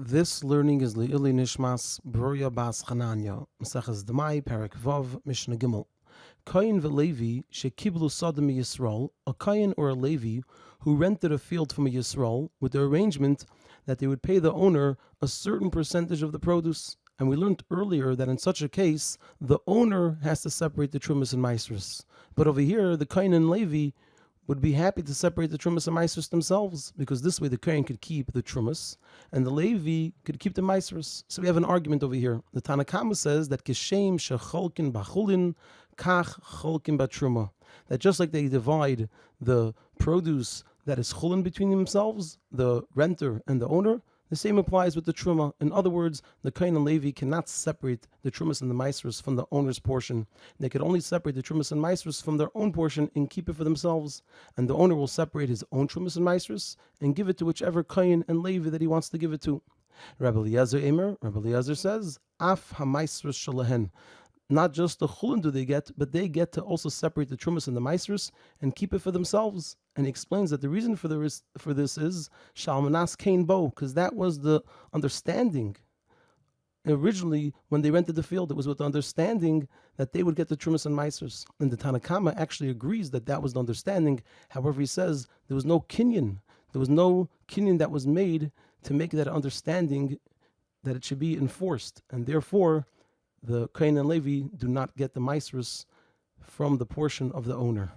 This learning is Le'ili Nishmas Bruria Bas Chananya, Maseches Demai, Perek Vav, Mishna Gimel. Kayin v'Levi shekiblu sodom Yisrael, a Kayin or a Levi who rented a field from a Yisrael with the arrangement that they would pay the owner a certain percentage of the produce. And we learned earlier that in such a case, the owner has to separate the Trumas and Maasros. But over here, the Kayin and Levi would be happy to separate the Trumas and Maasros themselves, because this way the Kohen could keep the Trumas and the Levi could keep the Maasros. So we have an argument over here. The Tanakama says that Kishem shecholkin bachulin kach cholkin batruma, that just like they divide the produce that is chulin between themselves, the renter and the owner, the same applies with the truma. In other words, the Kohen and Levi cannot separate the trumas and the maasros from the owner's portion. They could only separate the trumas and maasros from their own portion and keep it for themselves. And the owner will separate his own trumas and maasros and give it to whichever Kohen and Levi that he wants to give it to. Rabbi Eliezer says, Af ha-maasros shalahen. Not just the chulin do they get, but they get to also separate the trumas and the maasros and keep it for themselves. And he explains that the reason for this is shalmanas kain bo, because that was the understanding. Originally, when they rented the field, it was with the understanding that they would get the trumas and maasros. And the Tanakama actually agrees that that was the understanding. However, he says there was no kinyan. There was no kinyan that was made to make that understanding that it should be enforced. And therefore, the Kohen and Levi do not get the maasros from the portion of the owner.